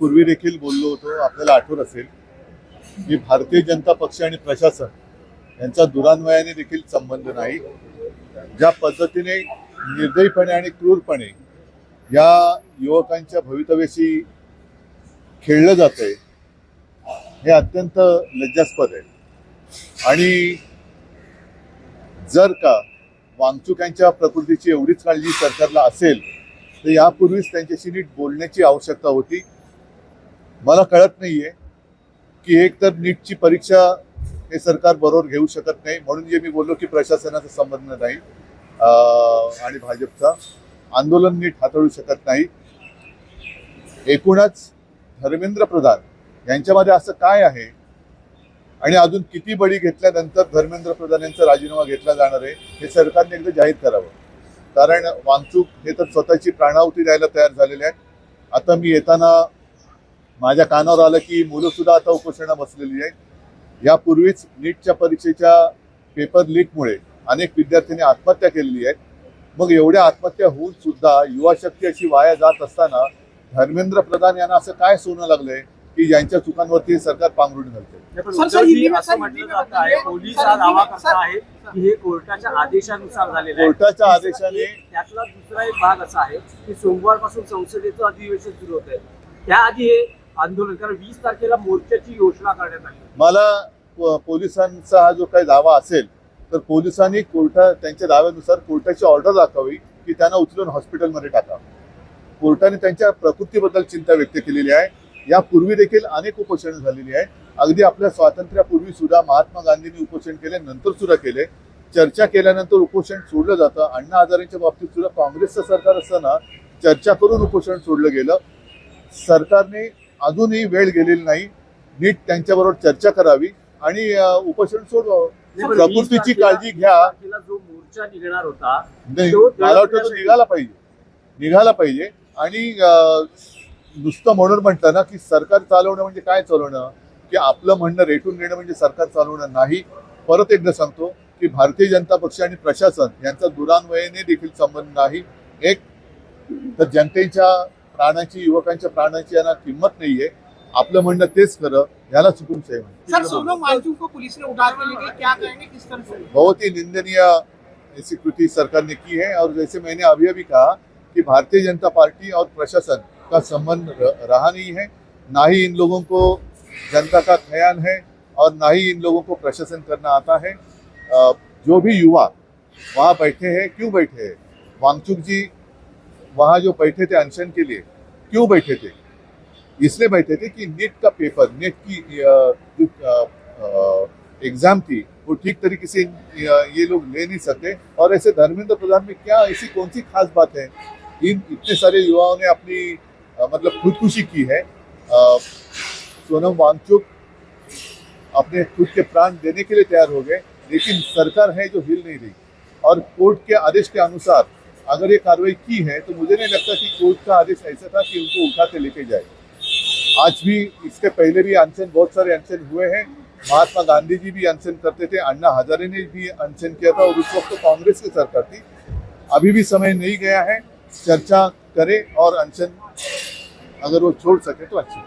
पूर्वी देखील बोललो होतो, आपल्याला आठवत असेल की भारतीय जनता पक्ष आणि प्रशासन यांचा दुरान्वयाने देखील संबंध नाही. ज्या पद्धतीने निर्दयीपणे आणि क्रूरपणे या युवकांच्या भवितव्याशी खेळलं जातंय हे अत्यंत लज्जास्पद आहे. आणि जर का वांगचुक यांच्या प्रकृतीची एवढीच काळजी सरकारला असेल तर यापूर्वीच त्यांच्याशी नीट बोलण्याची आवश्यकता होती. मला कळत नाहीये की एक तर नीटची परीक्षा हे सरकार बरोबर घेऊ शकत नाही, म्हणून जे मी बोललो की प्रशासनाचा संबंध नाही आणि भाजपचा आंदोलन नीट हाताळू शकत नाही. एकूणच धर्मेंद्र प्रधान यांच्यामध्ये असं काय आहे आणि अजून किती बळी घेतल्यानंतर धर्मेंद्र प्रधान यांचा राजीनामा घेतला जाणार आहे हे सरकारने एकदा जाहीर करावं. कारण वांगचुक हे तर स्वतःची प्राणाहुती द्यायला तयार झालेले आहेत. आता मी येताना माझ्या कानावर आलं की मुलं सुद्धा आता उपोषणा बसलेली आहेत. यापूर्वीच नीटच्या परीक्षेच्या पेपर लीकमुळे अनेक विद्यार्थ्यांनी आत्महत्या केलेली आहेत. मग एवढ्या आत्महत्या होऊन सुद्धा युवा शक्ती अशी वाया जात असताना धर्मेंद्र प्रधान यांना असं काय सोनं लागलंय की ज्यांच्या चुकांवरती सरकार पांघरुण घालते. असं म्हटलं जात आहे, पोलीस हा दावा करत आहेत की हे कोर्टाच्या आदेशानुसार झालेलं आहे. कोर्टाच्या आदेशाने त्यातला दुसरा एक भाग असा आहे की सोमवारपासून संसदेचं अधिवेशन सुरू होत आहे. त्याआधी हे आंदोलन, कारण 20 तारखेला मोर्चाची घोषणा करण्यात आली. मला पोलिसांचा हा जो काही दावा असेल तर पोलिसांनी त्यांच्या दाव्यानुसार कोर्टाची ऑर्डर दाखवावी की त्यांना उचलून हॉस्पिटलमध्ये टाकावं. कोर्टाने त्यांच्या प्रकृतीबद्दल चिंता व्यक्त केलेली आहे. यापूर्वी देखील अनेक उपोषणं झालेली आहेत. अगदी आपल्या स्वातंत्र्यापूर्वी सुद्धा महात्मा गांधींनी उपोषण केले, नंतर सुद्धा केले. चर्चा केल्यानंतर उपोषण सोडलं जातं. अण्णा हजारेंच्या बाबतीत सुद्धा काँग्रेसचं सरकार असताना चर्चा करून उपोषण सोडलं गेलं. सरकारने अजूनही वेळ गेलेली नाही. नीट त्यांच्याबरोबर चर्चा करावी आणि उपोषण सोडवावं. प्रकृतीची काळजी घ्या. जो मोर्चा निघणार होता मला वाटतं तो निघाला पाहिजे. आणि नुसतं म्हणून म्हणतं ना की सरकार चालवणं म्हणजे काय चालवणं, की आपलं म्हणणं रेटून घेणं म्हणजे सरकार चालवणं नाही. परत एकदा सांगतो की भारतीय जनता पक्ष आणि प्रशासन यांचा दुरान्वयाने देखील संबंध नाही. एक तर जनतेच्या प्राणाची, युवकांच्या प्राणाची यांना किंमत नाहीये. आपलं म्हणणं तेच खरं, याला चुकून सही बहुत ही निंदनीय ऐसी कृति सरकार ने की है. और जैसे मैंने अभी अभी कहा कि भारतीय जनता पार्टी और प्रशासन का संबंध रहा नहीं है. ना ही इन लोगों को जनता का ख्याल है और ना ही इन लोगों को प्रशासन करना आता है. जो भी युवा वहाँ बैठे हैं, क्यों बैठे हैं? वांगचुक जी वहाँ जो बैठे थे अनशन के लिए, क्यों बैठे थे? इसलिए बैठे थे कि नीट का पेपर, नीट की एग्जाम थी वो ठीक तरीके से ये लोग ले नहीं सकते. और ऐसे धर्मेंद्र प्रधान में क्या ऐसी कौन सी खास बात है? इन इतने सारे युवाओं ने अपनी मतलब खुदकुशी की है. सोनम वांगचुक अपने खुद के प्राण देने के लिए तैयार हो गए, लेकिन सरकार है जो हिल नहीं रही. और कोर्ट के आदेश के अनुसार अगर ये कार्रवाई की है तो मुझे नहीं लगता कि कोर्ट का आदेश ऐसा था कि उनको उठा के लेके जाए. आज भी, इसके पहले भी अनशन, बहुत सारे अनशन हुए हैं. महात्मा गांधी जी भी अनशन करते थे, अन्ना हजारे ने भी अनशन किया था और उस वक्त तो कांग्रेस की सरकार थी. अभी भी समय नहीं गया है. चर्चा करें और अनशन अगर वो छोड़ सके तो अच्छी.